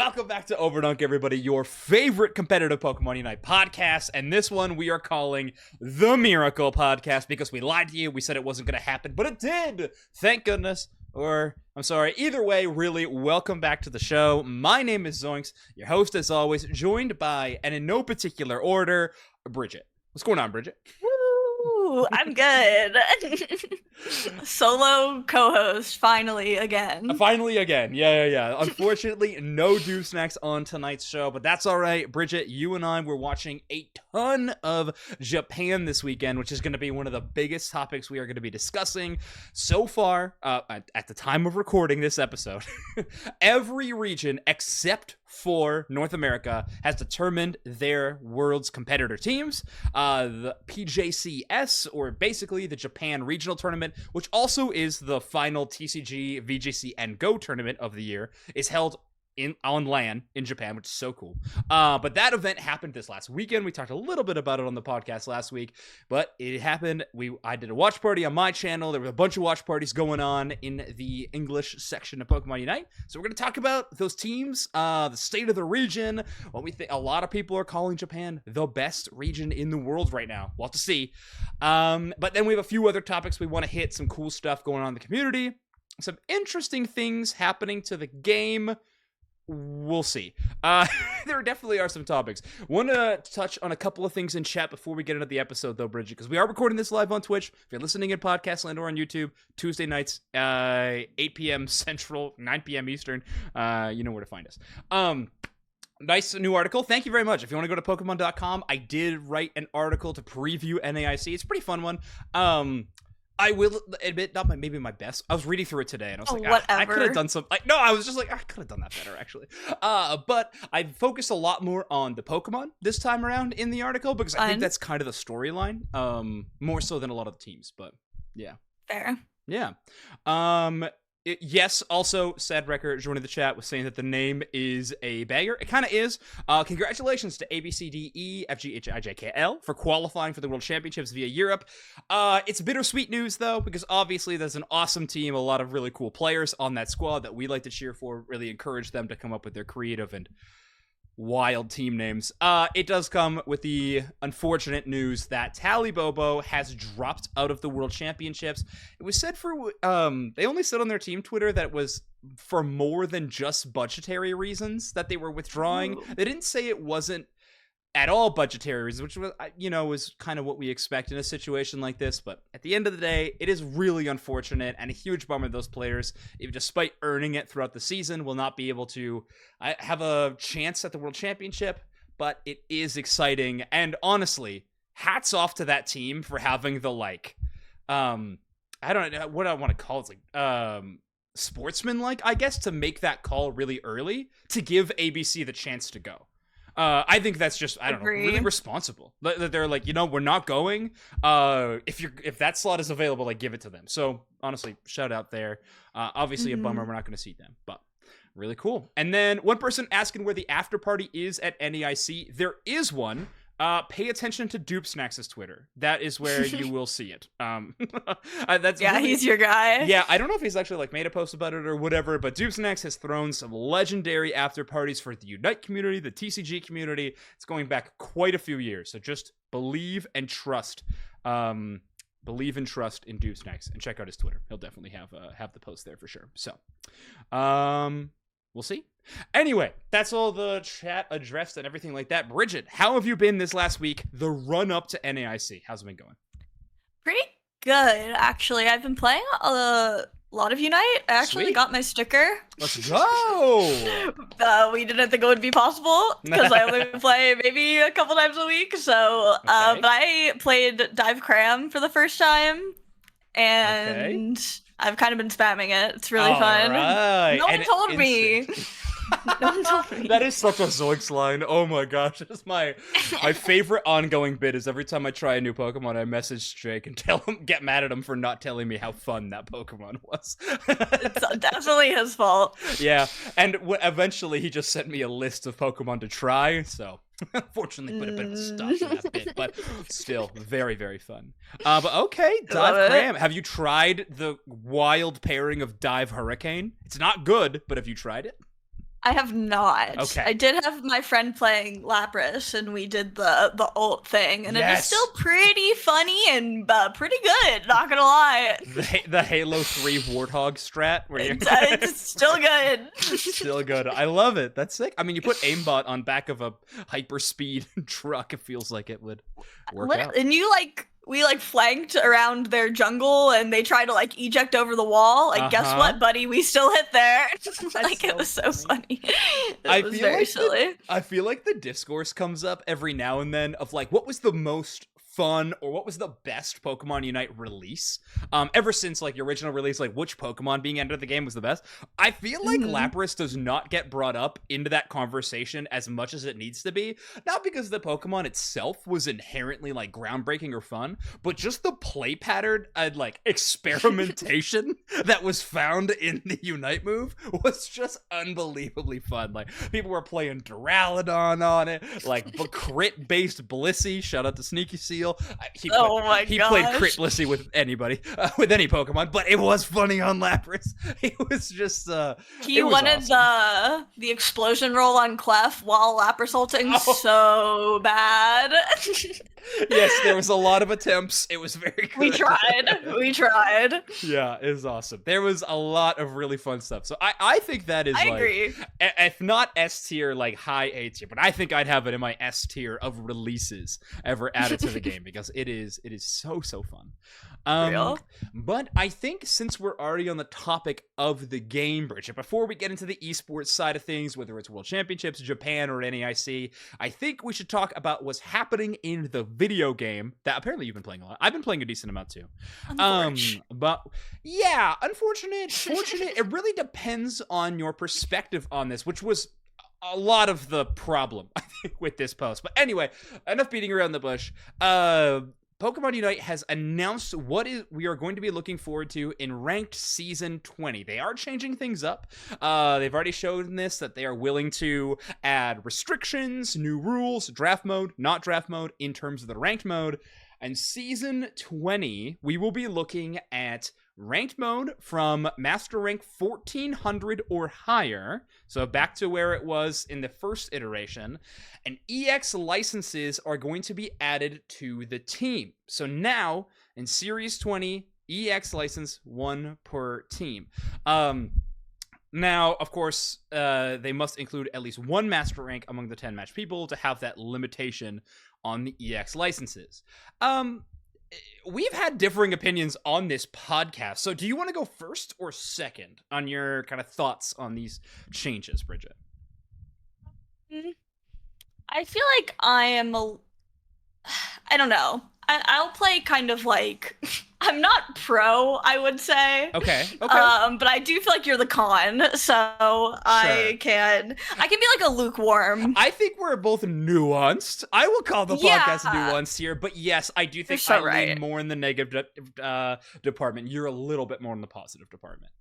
Welcome back to Overdunk, everybody, your favorite competitive Pokemon UNITE podcast. And this one we are calling the Miracle Podcast because we lied to you. We said it wasn't going to happen, but it did. Thank goodness. Or, I'm sorry. Either way, really, welcome back to the show. My name is Zoinks, your host as always, joined by, and in no particular order, Bridget. What's going on, Bridget? Woo, I'm good. Solo co-host, finally again. Finally again. Yeah. Unfortunately, no Dew Snacks on tonight's show, but that's all right. Bridget, you and I were watching a ton of Japan this weekend, which is going to be one of the biggest topics we are going to be discussing. So far, at the time of recording this episode, every region except for North America has determined their world's competitor teams. The PJCS, or basically the Japan Regional Tournament, which also is the final TCG, VGC, and Go tournament of the year, is held on LAN in Japan, which is so cool. But that event happened this last weekend. We talked a little bit about it on the podcast last week, but it happened. I did a watch party on my channel. There were a bunch of watch parties going on in the English section of Pokemon UNITE. So we're going to talk about those teams, the state of the region, what we think. A lot of people are calling Japan the best region in the world right now. We'll have to see. But then we have a few other topics we want to hit, some cool stuff going on in the community, some interesting things happening to the game. We'll see. There definitely are some topics. Want to touch on a couple of things in chat before we get into the episode, though, Bridget, because we are recording this live on Twitch. If you're listening in podcast land or on YouTube, Tuesday nights, 8 p.m. Central, 9 p.m. Eastern, you know where to find us. Nice new article. Thank you very much. If you want to go to Pokemon.com, I did write an article to preview NAIC. It's a pretty fun one. I will admit, not maybe my best. I was reading through it today, and I was like, I could have done some. No, I was just like, I could have done that better, actually. But I focused a lot more on the Pokemon this time around in the article because I think that's kind of the storyline, more so than a lot of the teams. But yeah, fair. Yeah. Yes, also, Sad Record joining the chat was saying that the name is a banger. It kind of is. Congratulations to ABCDE, FGHIJKL for qualifying for the World Championships via Europe. It's bittersweet news, though, because obviously there's an awesome team, a lot of really cool players on that squad that we like to cheer for, really encourage them to come up with their creative and wild team names. It does come with the unfortunate news that Talibobo has dropped out of the World Championships. It was said they only said on their team Twitter that it was for more than just budgetary reasons that they were withdrawing. Ooh. They didn't say it wasn't at all budgetary reasons, which was, was kind of what we expect in a situation like this. But at the end of the day, it is really unfortunate and a huge bummer those players, even despite earning it throughout the season, will not be able to have a chance at the World Championship. But it is exciting. And honestly, hats off to that team for having the, I don't know what I want to call it. It's like, sportsman-like, I guess, to make that call really early to give ABC the chance to go. I think that's just, really responsible. They're like, we're not going. If that slot is available, give it to them. So honestly, shout out there. Obviously a bummer we're not going to see them, but really cool. And then one person asking where the after party is at NAIC. There is one. Pay attention to Dupe Snacks' Twitter. That is where you will see it. He's your guy. Yeah, I don't know if he's actually made a post about it or whatever, but Dupe Snacks has thrown some legendary after parties for the Unite community, the TCG community. It's going back quite a few years. So just believe and trust. Believe and trust in Dupe Snacks, and check out his Twitter. He'll definitely have the post there for sure. So, we'll see. Anyway, that's all the chat addressed and everything like that. Bridget, how have you been this last week, the run-up to NAIC? How's it been going? Pretty good, actually. I've been playing a lot of Unite. I actually got my sticker. Let's go! We didn't think it would be possible, because I only play maybe a couple times a week. So, but I played Dive Cram for the first time, and I've kind of been spamming it. It's really fun. Right. No one told me. That is such a Zoinks line. Oh my gosh. That's my favorite ongoing bit is every time I try a new Pokemon, I message Jake and get mad at him for not telling me how fun that Pokemon was. It's definitely his fault. Yeah. And eventually he just sent me a list of Pokemon to try. So unfortunately put a bit of stuff in that bit, but still very, very fun. But okay, Dive Cram. Have you tried the wild pairing of Dive Hurricane? It's not good, but have you tried it? I have not. Okay. I did have my friend playing Lapras, and we did the ult thing, and it is still pretty funny and pretty good. Not gonna lie. The Halo 3 Warthog strat, where you're it's still good. Still good. I love it. That's sick. I mean, you put aimbot on back of a hyperspeed truck. It feels like it would work out. And we flanked around their jungle, and they tried to eject over the wall. Guess what, buddy? We still hit there. It was so funny. It was very silly. I feel like the discourse comes up every now and then of what was the most fun or what was the best Pokemon Unite release ever since your original release, which Pokemon being entered the game was the best. I feel like Lapras does not get brought up into that conversation as much as it needs to be, not because the Pokemon itself was inherently groundbreaking or fun, but just the play pattern and experimentation that was found in the Unite move was just unbelievably fun. People were playing Duraludon on it, crit based Blissey, shout out to Sneaky Seal. He played crit Blissey with anybody, with any Pokemon, but it was funny on Lapras. It was just he wanted awesome. the explosion roll on Clef while Lapras ulting so bad. Yes, there was a lot of attempts. It was very good. We tried. Yeah, it was awesome. There was a lot of really fun stuff. So I think that is, I agree. If not S tier, high A tier, but I think I'd have it in my S tier of releases ever added to the game, because it is so fun. Real? But I think since we're already on the topic of the game, Bridget, before we get into the esports side of things, whether it's World Championships, Japan, or NAIC, I think we should talk about what's happening in the video game that apparently you've been playing a lot. I've been playing a decent amount too. But yeah, fortunate. It really depends on your perspective on this, which was a lot of the problem, I think, with this post. But anyway, enough beating around the bush. Pokemon Unite has announced we are going to be looking forward to in Ranked Season 20. They are changing things up. They've already shown this, that they are willing to add restrictions, new rules, draft mode, not draft mode, in terms of the ranked mode. And Season 20, we will be looking at ranked mode from Master Rank 1400 or higher, so back to where it was in the first iteration, and EX licenses are going to be added to the team. So now, in Series 20, EX license 1 per team. Now, of course, they must include at least one Master Rank among the 10 match people to have that limitation on the EX licenses. We've had differing opinions on this podcast, so do you want to go first or second on your kind of thoughts on these changes, Bridget? I feel like I don't know. I'll play kind of I'm not pro, I would say. Okay. But I do feel like you're the con, so sure. I can be a lukewarm. I think we're both nuanced. I will call the podcast nuanced here, but yes, I do think I lean more in the negative department. You're a little bit more in the positive department.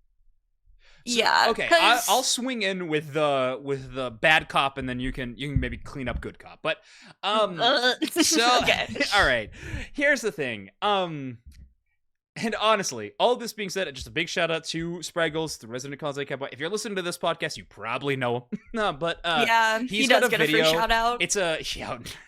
So, yeah. Okay. I'll swing in with the bad cop, and then you can maybe clean up good cop. But so okay. All right. Here's the thing. And honestly, all this being said, just a big shout out to Spraggles, the resident Cosplay Cowboy. If you're listening to this podcast, you probably know him. No, but yeah, he does get a free shout out. It's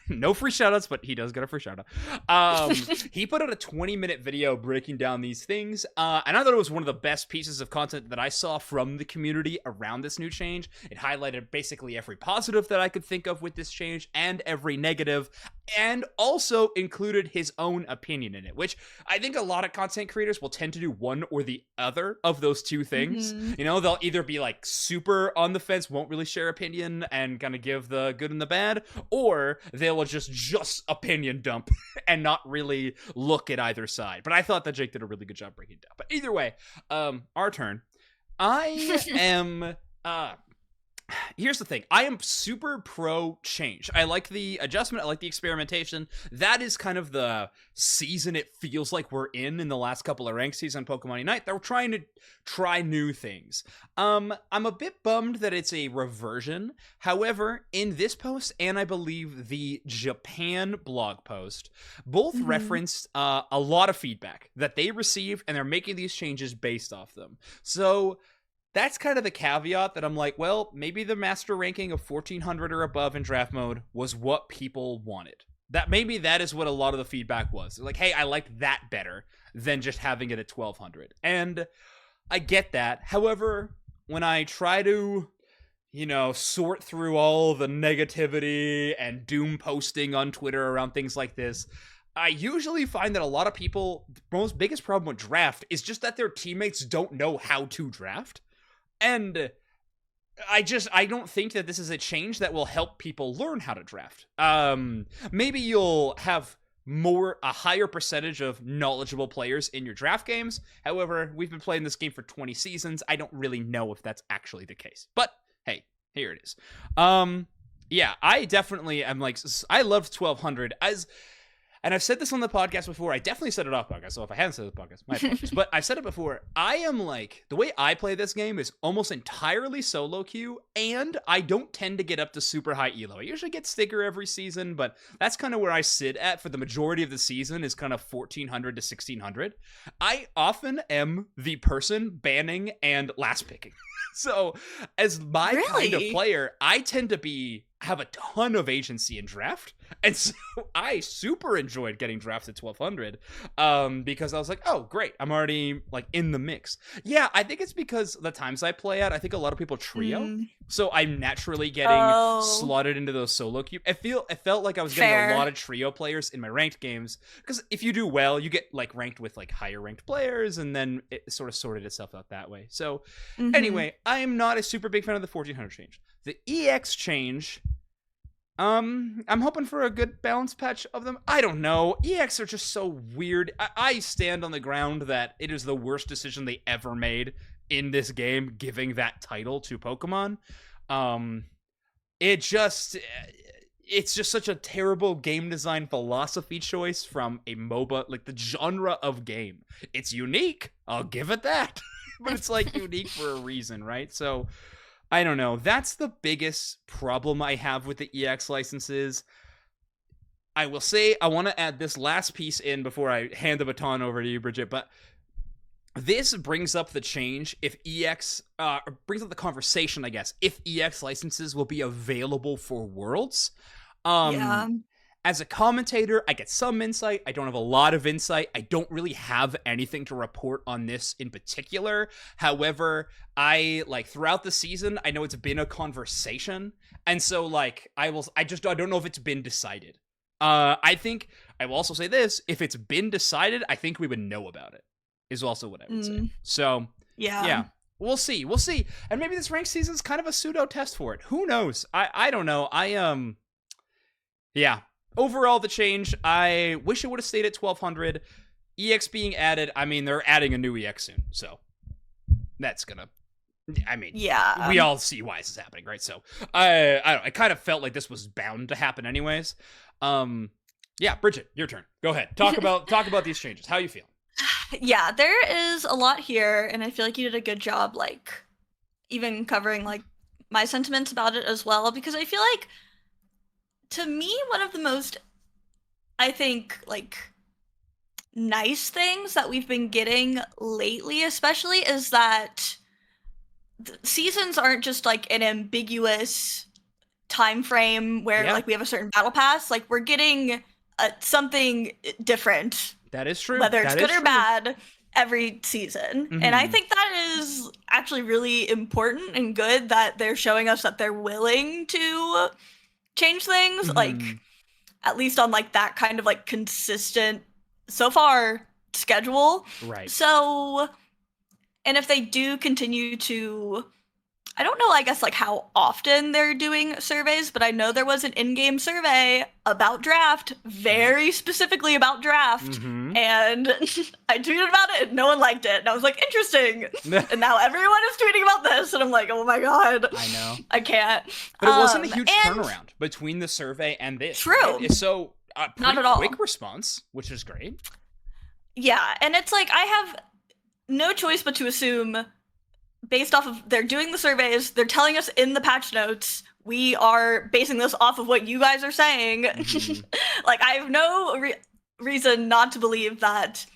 no free shout outs, but he does get a free shout out. He put out a 20-minute video breaking down these things, and I thought it was one of the best pieces of content that I saw from the community around this new change. It highlighted basically every positive that I could think of with this change and every negative, and also included his own opinion in it, which I think a lot of content creators will tend to do one or the other of those two things. Mm-hmm. You know, they'll either be super on the fence, won't really share opinion and kind of give the good and the bad, or they'll just opinion dump and not really look at either side. But I thought that Jake did a really good job breaking it down. But either way, our turn. I am here's the thing. I am super pro change. I like the adjustment. I like the experimentation. That is kind of the season it feels like we're in the last couple of ranked seasons on Pokemon Unite. They're trying to try new things. I'm a bit bummed that it's a reversion. However, in this post, and I believe the Japan blog post, both referenced a lot of feedback that they received, and they're making these changes based off them. So that's kind of the caveat that I'm like, well, maybe the master ranking of 1400 or above in draft mode was what people wanted. That maybe that is what a lot of the feedback was. Like, hey, I liked that better than just having it at 1200. And I get that. However, when I try to, sort through all the negativity and doom posting on Twitter around things like this, I usually find that a lot of people, the biggest problem with draft is just that their teammates don't know how to draft. And I don't think that this is a change that will help people learn how to draft. Maybe you'll have a higher percentage of knowledgeable players in your draft games. However, we've been playing this game for 20 seasons. I don't really know if that's actually the case. But hey, here it is. Yeah, I definitely am like, I love 1200 and I've said this on the podcast before. I definitely said it off podcast. So if I hadn't said it on the podcast, my apologies. But I've said it before. I am like, the way I play this game is almost entirely solo queue, and I don't tend to get up to super high elo. I usually get sticker every season, but that's kind of where I sit at for the majority of the season, is kind of 1400 to 1600. I often am the person banning and last picking. So as my kind of player, I tend to have a ton of agency in draft. And so I super enjoyed getting drafted 1200 because I was like, oh, great. I'm already like in the mix. Yeah, I think it's because the times I play at, I think a lot of people trio. So I'm naturally getting slotted into those solo queue. It felt like I was getting a lot of trio players in my ranked games, because if you do well, you get like ranked with like higher ranked players, and then it sort of sorted itself out that way. So anyway, I am not a super big fan of the 1400 change. The EX change, I'm hoping for a good balance patch of them. I don't know. EX are just so weird. I stand on the ground that it is the worst decision they ever made in this game, giving that title to Pokemon. It's just such a terrible game design philosophy choice from a MOBA, like the genre of game. It's unique, I'll give it that. But it's like unique for a reason, right? So I don't know. That's the biggest problem I have with the EX licenses. I will say, I want to add this last piece in before I hand the baton over to you, Bridget, but this brings up the change if EX, brings up the conversation, I guess, if EX licenses will be available for Worlds. Yeah. As a commentator, I get some insight. I don't have a lot of insight. I don't really have anything to report on this in particular. However, throughout the season, I know it's been a conversation. And so, I don't know if it's been decided. I think, I will also say this, if it's been decided, I think we would know about it, is also what I would say. So, yeah. We'll see. And maybe this ranked season is kind of a pseudo test for it. Who knows? I don't know. Yeah. Overall, the change, I wish it would have stayed at 1200. EX being added, I mean, they're adding a new EX soon, so that's gonna, yeah, we all see why this is happening, right? So I don't know, I kind of felt like this was bound to happen anyways. Yeah, Bridget, your turn. Go ahead. Talk about these changes. How you feel? Yeah, there is a lot here, and I feel like you did a good job, even covering my sentiments about it as well, because I feel like, to me, one of the most, I think, nice things that we've been getting lately, especially, is that seasons aren't just, an ambiguous time frame where, we have a certain battle pass. We're getting something different. That is true. Whether it's good or bad, every season. And I think that is actually really important and good that they're showing us that they're willing to change things, at least on that kind of consistent, so far, schedule. Right. So, and if they do continue to, I don't know, I guess how often they're doing surveys, but I know there was an in-game survey about draft, very specifically about draft, and I tweeted about it and no one liked it, and I was like, interesting. And now everyone is tweeting about this, and I'm like, oh my god. I know. I can't. But it wasn't a huge turnaround between the survey and this. True. Right? So, not at all. Quick response, which is great. Yeah, and it's I have no choice but to assume, based off of they're doing the surveys, they're telling us in the patch notes, we are basing this off of what you guys are saying. I have no reason not to believe that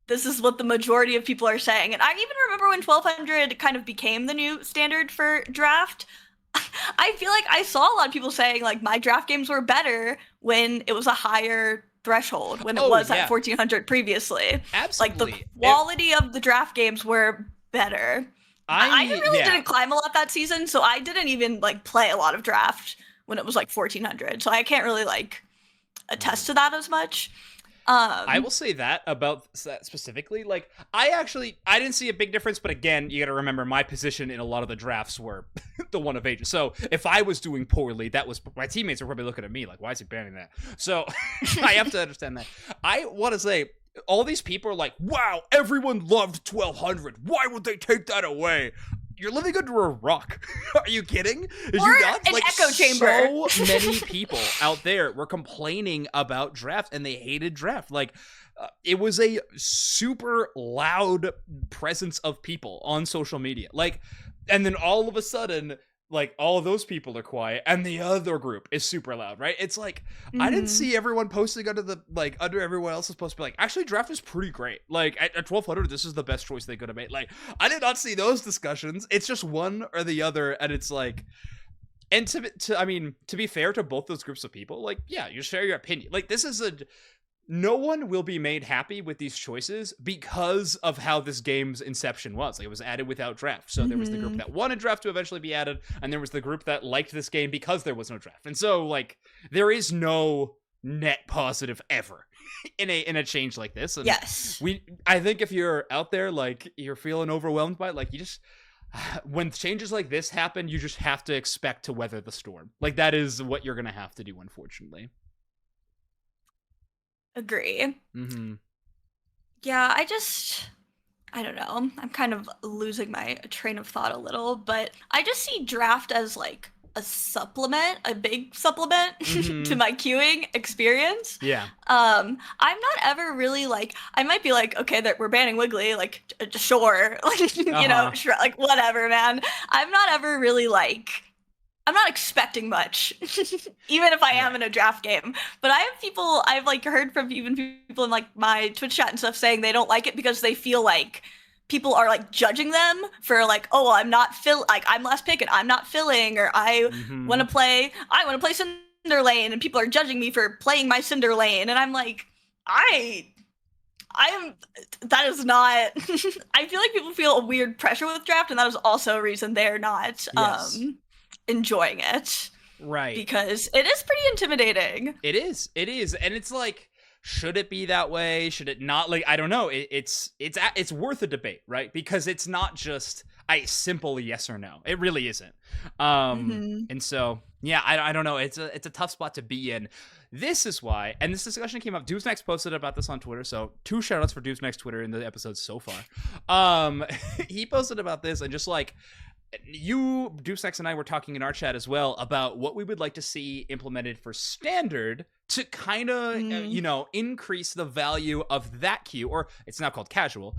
this is what the majority of people are saying. And I even remember when 1200 kind of became the new standard for draft. I feel like I saw a lot of people saying like my draft games were better when it was a higher threshold, when it was at 1400 previously. Absolutely. Like the quality of the draft games were better. I really didn't climb a lot that season, so I didn't even like play a lot of draft when it was like 1400. So I can't really like attest to that as much. I will say that about that specifically. Like, I didn't see a big difference, but again, you got to remember my position in a lot of the drafts were the one of ages. So if I was doing poorly, that was my teammates were probably looking at me like, why is he banning that? So I have to understand that. I want to say, all these people are like, wow, everyone loved 1200. Why would they take that away? You're living under a rock. Are you kidding? Is or you not? An echo chamber. So many people out there were complaining about draft, and they hated draft. Like, it was a super loud presence of people on social media. Like, and then all of a sudden, like, all of those people are quiet, and the other group is super loud, right? It's like, I didn't see everyone posting under everyone else's post, be like, actually, draft is pretty great. Like, at 1200, this is the best choice they could have made. Like, I did not see those discussions. It's just one or the other, and it's like, and to be fair to both those groups of people, like, yeah, you share your opinion. Like, no one will be made happy with these choices because of how this game's inception was. Like, it was added without draft. So there was the group that wanted draft to eventually be added, and there was the group that liked this game because there was no draft. And so, like, there is no net positive ever in a change like this. And yes. I think if you're out there, like, you're feeling overwhelmed by it, like, you just, when changes like this happen, you just have to expect to weather the storm. Like, that is what you're going to have to do, unfortunately. Agree. Yeah, I don't know. I'm kind of losing my train of thought a little, but I just see draft as like a supplement, a big supplement to my queuing experience. Yeah. I'm not ever really like, I might be like, okay, that we're banning Wiggly, like, sure, like, you know, sure, like, whatever, man. I'm not ever really like, I'm not expecting much, even if I am in a draft game. But I've like heard from even people in like my Twitch chat and stuff saying they don't like it because they feel like people are like judging them for like, oh, I'm last pick and I'm not filling, or I want to play Cinder Lane and people are judging me for playing my Cinder Lane, and I'm like, that is not, I feel like people feel a weird pressure with draft, and that is also a reason they're not, enjoying it, right? Because it is pretty intimidating. It is, and it's like, should it be that way? Should it not? Like, I don't know. It's worth a debate, right? Because it's not just a simple yes or no. It really isn't. And so, yeah, I don't know. It's a tough spot to be in. This is why, and this discussion came up. Dewsnax posted about this on Twitter, so 2 shoutouts for Dewsnax Twitter in the episodes so far. He posted about this, and just like, you, Deucex, and I were talking in our chat as well about what we would like to see implemented for standard to kind of, increase the value of that queue, or it's now called casual,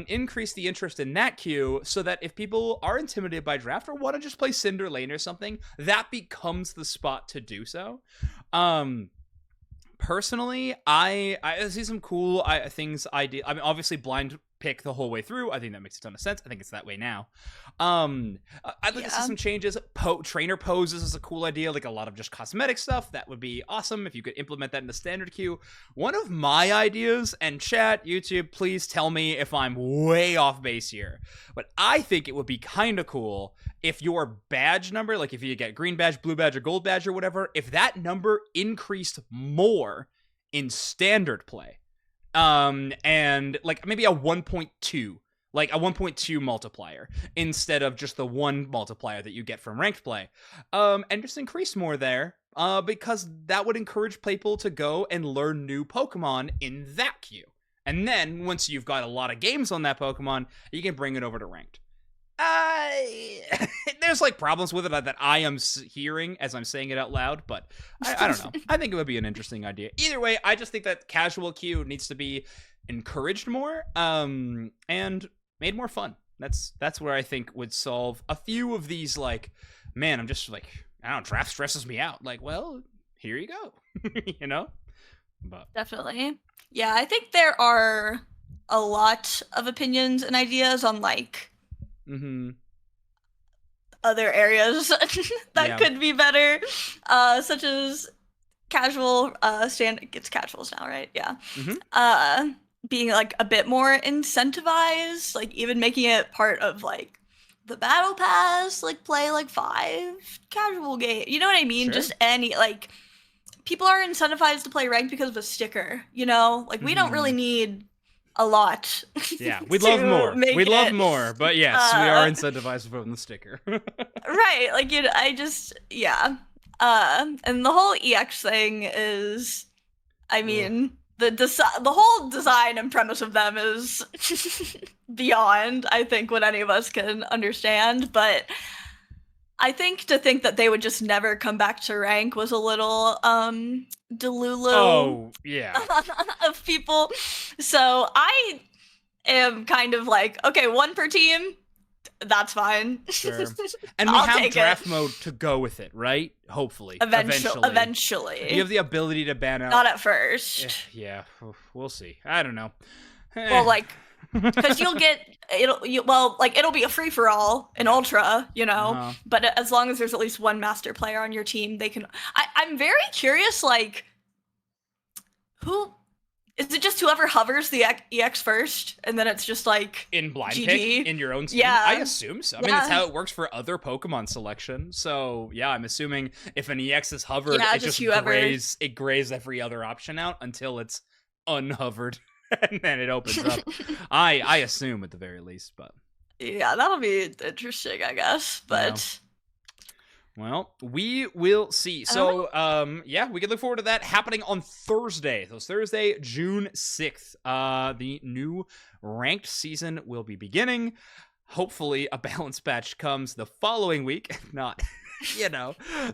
increase the interest in that queue so that if people are intimidated by draft or want to just play Cinder Lane or something, that becomes the spot to do so. Personally, I see some cool things. I mean, obviously, blind pick the whole way through. I think that makes a ton of sense. I think it's that way now. I'd like to see some changes. Trainer poses is a cool idea, like a lot of just cosmetic stuff. That would be awesome if you could implement that in the standard queue. One of my ideas, and chat, YouTube, please tell me if I'm way off base here, but I think it would be kind of cool if your badge number, like if you get green badge, blue badge, or gold badge or whatever, if that number increased more in standard play. And like maybe a 1.2, like a 1.2 multiplier instead of just the 1 multiplier that you get from ranked play. And just increase more there, because that would encourage people to go and learn new Pokemon in that queue. And then once you've got a lot of games on that Pokemon, you can bring it over to ranked. There's like problems with it that I am hearing as I'm saying it out loud, but I don't know. I think it would be an interesting idea. Either way, I just think that casual queue needs to be encouraged more, and made more fun. That's where I think would solve a few of these, like, man, I'm just like, I don't know, draft stresses me out. Like, well, here you go. But definitely. Yeah, I think there are a lot of opinions and ideas on like other areas that could be better, such as casual it's casuals now, right? Yeah. Being like a bit more incentivized, like even making it part of like the battle pass, like play like 5 casual game, you know what I mean? Just any, like, people are incentivized to play ranked because of a sticker, you know, like we don't really need a lot. Yeah, we'd love more. We'd love more, but yes, we are incentivized from the sticker. Right, like, you know, and the whole EX thing is, I mean, the whole design and premise of them is beyond, I think, what any of us can understand, but I think to think that they would just never come back to rank was a little delulu. Oh, yeah. Of people. So I am kind of like, okay, 1 per team, that's fine. Sure. And we have draft mode to go with it, right? Hopefully. Eventually. You have the ability to ban out. Not at first. Yeah, we'll see. I don't know. Well, like, because it'll be a free for all in Ultra, you know. But as long as there's at least 1 master player on your team, they can. I'm very curious, like, who is it? Just whoever hovers the EX first, and then it's just like in blind GG? Pick in your own team. Yeah, I assume so. I mean, that's how it works for other Pokemon selection. So yeah, I'm assuming if an EX is hovered, it just grays every other option out until it's unhovered. And then it opens up. I assume at the very least, but yeah, that'll be interesting, I guess. But well, we will see. So yeah, we can look forward to that happening on Thursday. So Thursday, June 6th. The new ranked season will be beginning. Hopefully a balance patch comes the following week, if not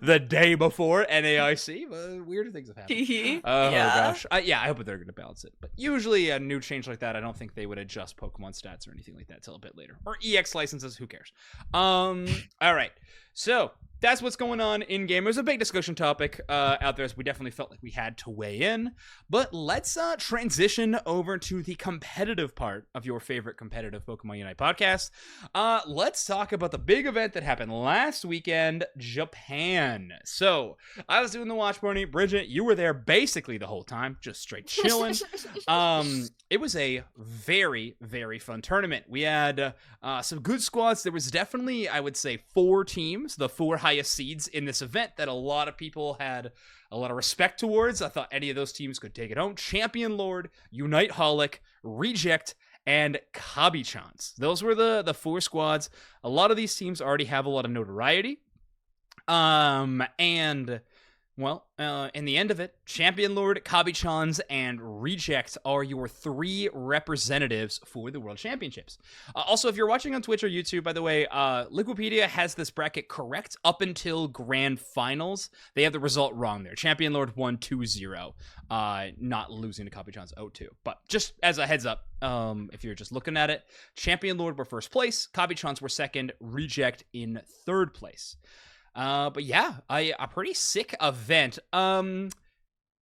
the day before NAIC, but weird things have happened. Gosh. I hope they're going to balance it. But usually a new change like that, I don't think they would adjust Pokemon stats or anything like that till a bit later. Or EX licenses, who cares? All right. So that's what's going on in game. It was a big discussion topic out there, so we definitely felt like we had to weigh in. But let's transition over to the competitive part of your favorite competitive Pokemon Unite podcast. Let's talk about the big event that happened last weekend, Japan. So I was doing the watch party. Bridget, you were there basically the whole time, just straight chilling. It was a very, very fun tournament. We had some good squads. There was definitely, I would say, 4 teams, the 4 highest seeds in this event that a lot of people had a lot of respect towards. I thought any of those teams could take it home. Champion Lord, Unite Holic, Reject, and Kabi-chans. Those were the 4 squads. A lot of these teams already have a lot of notoriety. And well, in the end of it, Champion Lord, Kabi-chans, and Reject are your 3 representatives for the World Championships. Also, if you're watching on Twitch or YouTube, by the way, Liquipedia has this bracket correct up until Grand Finals. They have the result wrong there. Champion Lord won 2-0, not losing to Kabi-chans 0-2. But just as a heads up, if you're just looking at it, Champion Lord were first place, Kabi-chans were second, Reject in third place. But yeah, a pretty sick event.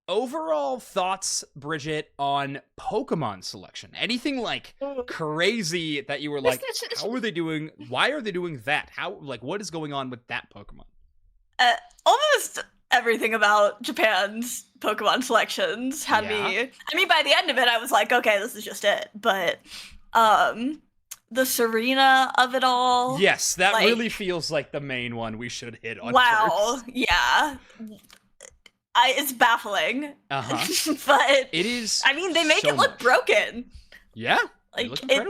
Overall thoughts, Bridget, on Pokemon selection? Anything like crazy that you were like, how are they doing? Why are they doing that? What is going on with that Pokemon? Almost everything about Japan's Pokemon selections had me. I mean, by the end of it, I was like, okay, this is just it. But, the Serena of it all. Yes, that really feels like the main one we should hit on first. Yeah. It's baffling. But it is. I mean, they make it look broken. Yeah. Like, it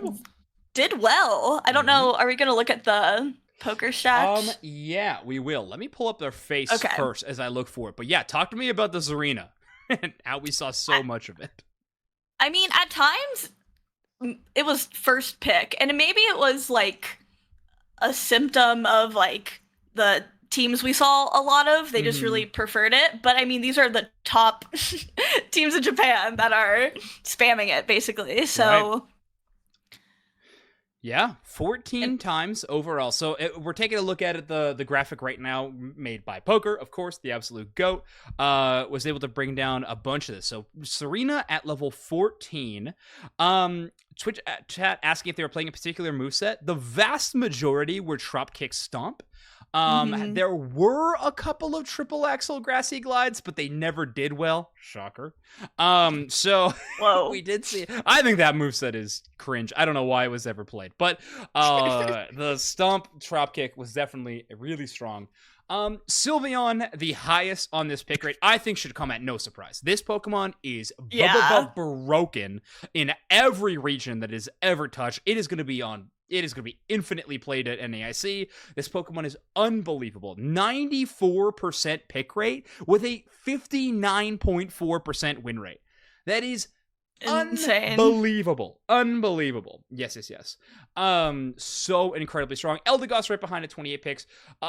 did well. I don't know. Are we going to look at the poker stats? Yeah, we will. Let me pull up their face first as I look for it. But yeah, talk to me about the Serena and how we saw so much of it. I mean, at times it was first pick, and maybe it was like a symptom of like the teams we saw a lot of. They just really preferred it. But I mean, these are the top teams in Japan that are spamming it, basically. So Yeah, 14 times overall. So we're taking a look at it, the graphic right now, made by Poker, of course, the absolute GOAT, was able to bring down a bunch of this. So Serena at level 14. Twitch chat asking if they were playing a particular moveset. The vast majority were drop kick stomp. There were a couple of triple axel grassy glides, but they never did well. Shocker. So Whoa. we did see. I think that moveset is cringe. I don't know why it was ever played, but the stomp drop kick was definitely really strong. Sylveon, the highest on this pick rate, I think should come at no surprise. This Pokemon is broken in every region that is ever touched. It is going to be infinitely played at NAIC. This Pokemon is unbelievable. 94% pick rate with a 59.4% win rate. That is insane. Unbelievable. Yes. So incredibly strong. Eldegoss right behind at 28 picks.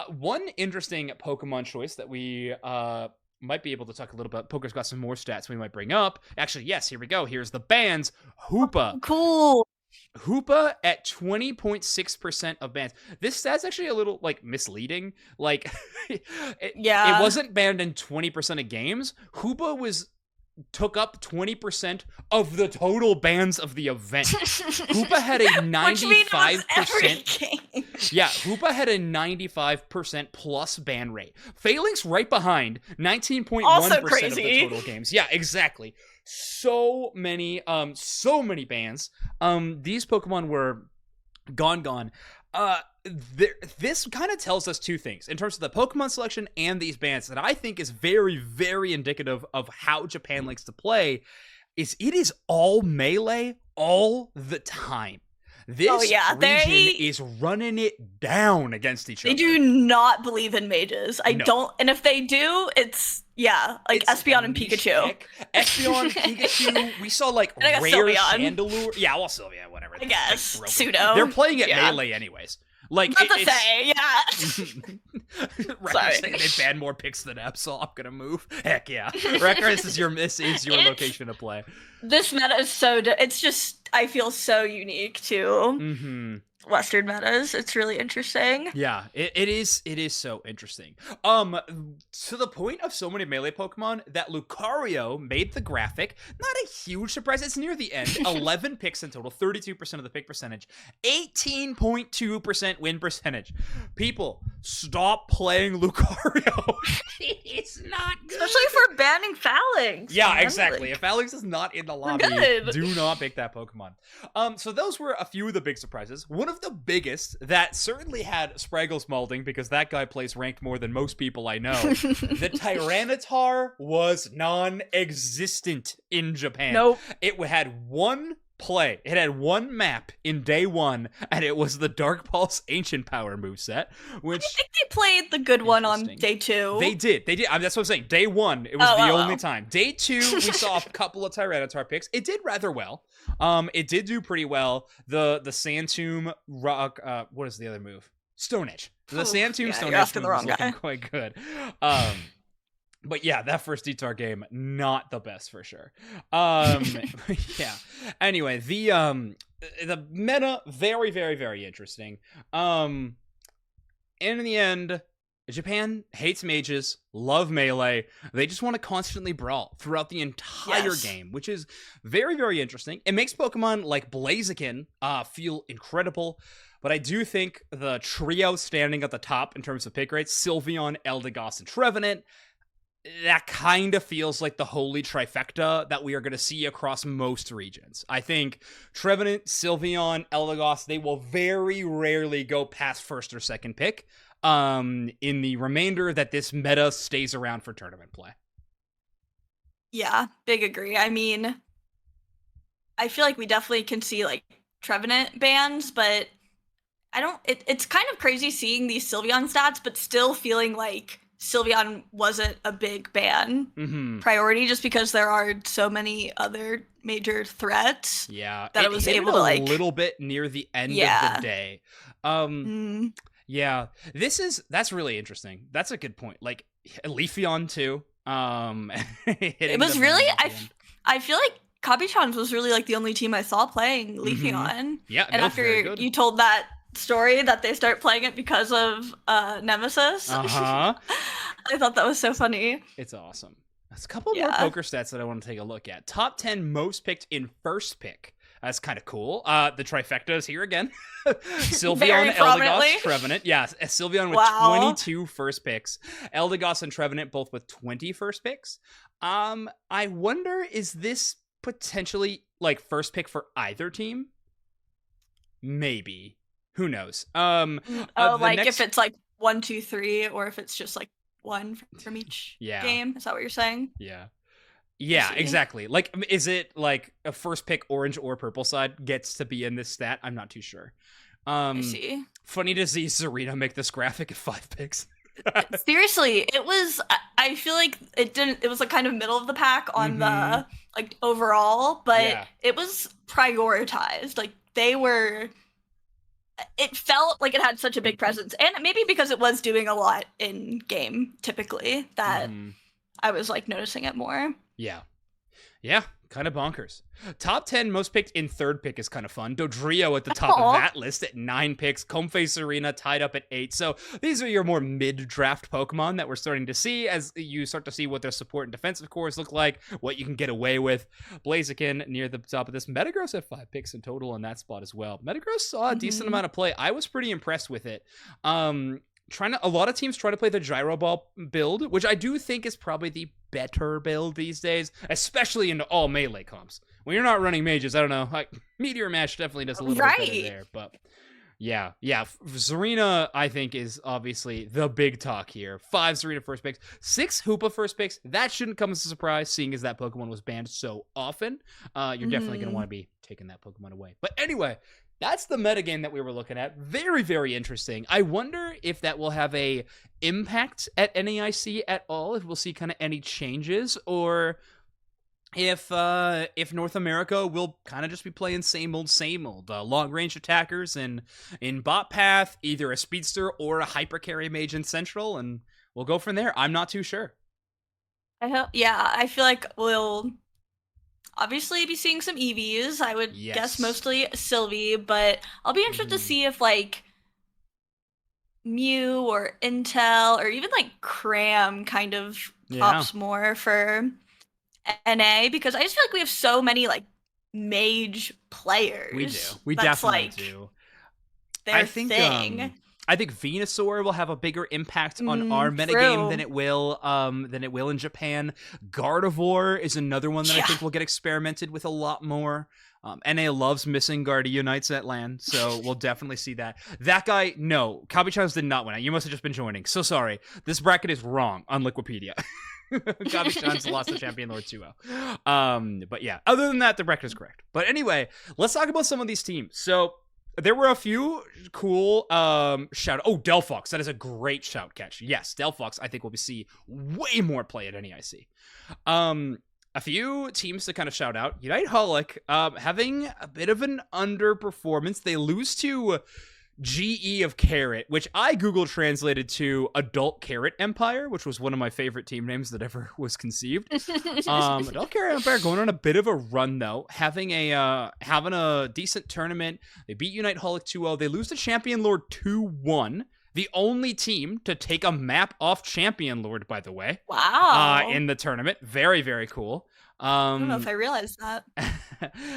One interesting Pokemon choice that we might be able to talk a little bit. Poker's got some more stats we might bring up. Actually, yes, here we go. Here's the bands. Hoopa. Cool. Hoopa at 20.6% of bans. This stat's actually a little, misleading. It wasn't banned in 20% of games. Hoopa took up 20% of the total bans of the event. Hoopa had a 95%. Yeah, Hoopa had a 95% plus ban rate. Phalanx right behind, 19.1% of the total games. Yeah, exactly. So many bans. These Pokemon were gone. This kind of tells us two things in terms of the Pokemon selection and these bans that I think is very, very indicative of how Japan likes to play. It is all melee all the time. This region is running it down against each other. They do not believe in mages. Don't, and if they do, it's Espeon and Pikachu. Espeon, Pikachu. We saw rare Chandelure. Yeah, well, Sylveon, whatever. I guess pseudo. They're playing it melee anyways. Right. They ban more picks than Absol. I'm gonna move. Heck yeah, Wrecker, this is your location to play. This meta is it's just, I feel so unique to Western metas. It's really interesting. Yeah, it is so interesting. To the point of so many melee Pokemon that Lucario made the graphic. Not a huge surprise. It's near the end. 11 picks in total, 32% of the pick percentage, 18.2% win percentage. People, stop playing Lucario. It's not good. Especially for banning Phalanx. Yeah, exactly. If Phalanx is not in the lobby, do not pick that Pokemon. So those were a few of the big surprises. One of the biggest that certainly had Spraggles molding, because that guy plays ranked more than most people I know. The Tyranitar was non-existent in Japan. Nope. It had one play. It had one map in day one, and it was the Dark Pulse Ancient Power moveset, which... I think they played the good one on day 2. They did. That's what I'm saying. Day 1, it was the only time. Day 2, we saw a couple of Tyranitar picks. It did rather well. It did do pretty well. The Sand Tomb Rock, what is the other move? Stone Edge. The Sand Tomb Stone Edge move was looking quite good. But yeah, that first Detour game, not the best for sure. Yeah. Anyway, the meta, very, very, very interesting. In the end, Japan hates mages, love melee. They just want to constantly brawl throughout the entire game, which is very, very interesting. It makes Pokemon like Blaziken feel incredible. But I do think the trio standing at the top in terms of pick rates, Sylveon, Eldegoss, and Trevenant, that kind of feels like the holy trifecta that we are going to see across most regions. I think Trevenant, Sylveon, Eldegoss, they will very rarely go past first or second pick in the remainder that this meta stays around for tournament play. Yeah, big agree. I mean, I feel like we definitely can see Trevenant bans, but it's kind of crazy seeing these Sylveon stats, but still feeling like Sylveon wasn't a big ban priority, just because there are so many other major threats. Yeah, that it was able to a little bit near the end of the day. Yeah, that's really interesting. That's a good point. Leafeon too. It was really I feel like Kabi-chan's was really like the only team I saw playing Leafeon. Yeah, and after you told that story that they start playing it because of Nemesis, I thought that was so funny. It's awesome. There's a couple more poker stats that I want to take a look at. Top 10 most picked in first pick. That's kind of cool. The trifecta is here again. Sylveon, Eldegoss, Trevenant. Yeah, Sylveon with 22 first picks. Eldegoss and Trevenant both with 20 first picks. I wonder, is this potentially like first pick for either team? Maybe. Who knows? If it's like 1, 2, 3, or if it's just like one from each game. Is that what you're saying? Yeah, exactly. Like, is it like a first pick orange or purple side gets to be in this stat? I'm not too sure. I see. Funny to see Serena make this graphic at 5 picks. Seriously, it was. I feel like it was like kind of middle of the pack on the like overall, but it was prioritized. Like they were. It felt like it had such a big presence, and maybe because it was doing a lot in game typically that I was like noticing it more. Yeah, kind of bonkers. Top 10 most picked in third pick is kind of fun. Dodrio at the top of that list at 9 picks. Comfey Serena tied up at 8. So these are your more mid-draft Pokemon that we're starting to see as you start to see what their support and defensive cores look like, what you can get away with. Blaziken near the top of this. Metagross had 5 picks in total on that spot as well. Metagross saw a decent amount of play. I was pretty impressed with it. A lot of teams try to play the Gyro Ball build, which I do think is probably the better build these days, especially into all melee comps. When you're not running mages, I don't know, like Meteor Mash definitely does a little bit better there, but yeah, Serena I think is obviously the big talk here. 5 Serena first picks, 6 Hoopa first picks. That shouldn't come as a surprise, seeing as that Pokemon was banned so often. You're definitely going to want to be taking that Pokemon away. But anyway, that's the metagame that we were looking at. Very, very interesting. I wonder if that will have a impact at NAIC at all, if we'll see kind of any changes, or if North America will kind of just be playing same old long-range attackers and in bot path, either a speedster or a hyper carry mage in central, and we'll go from there. I'm not too sure. I feel like we'll obviously be seeing some EVs. I would guess mostly Sylvie, but I'll be interested to see if like Mew or Intel or even like Cram kind of pops more for NA, because I just feel like we have so many like mage players. We do. We definitely do. Their thing. I think Venusaur will have a bigger impact on our metagame than it will in Japan. Gardevoir is another one that I think will get experimented with a lot more. NA loves missing Guardianites at LAN, so we'll definitely see that. That guy, no, Kabi-chan's did not win it. You must have just been joining. So sorry. This bracket is wrong on Wikipedia. Kabi-chan's lost to Champion Lord 2-0. But yeah, other than that, the bracket is correct. But anyway, let's talk about some of these teams. So there were a few cool shout. Oh, Delphox. That is a great shout catch. Yes, Delphox, I think we'll see way more play at NEIC. A few teams to kind of shout out. Unite Holic having a bit of an underperformance. They lose to GE of Carrot, which I Google translated to Adult Carrot Empire, which was one of my favorite team names that ever was conceived. Adult Carrot Empire going on a bit of a run though, having a decent tournament. They beat Unite Holic 2-0. They lose to Champion Lord 2-1. The only team to take a map off Champion Lord, by the way. Wow. In the tournament. Very, very cool. I don't know if I realized that.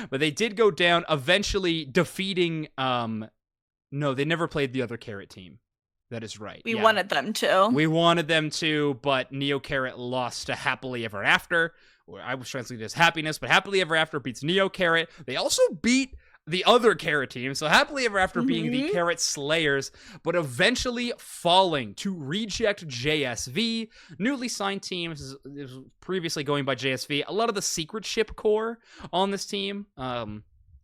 But they did go down, eventually defeating... No, they never played the other Carrot team. That is right. We wanted them to. We wanted them to, but Neo Carrot lost to Happily Ever After. Or I was translated as Happiness, but Happily Ever After beats Neo Carrot. They also beat the other Carrot team, so Happily Ever After being the Carrot Slayers, but eventually falling to reject JSV. Newly signed team, this was previously going by JSV. A lot of the secret ship core on this team.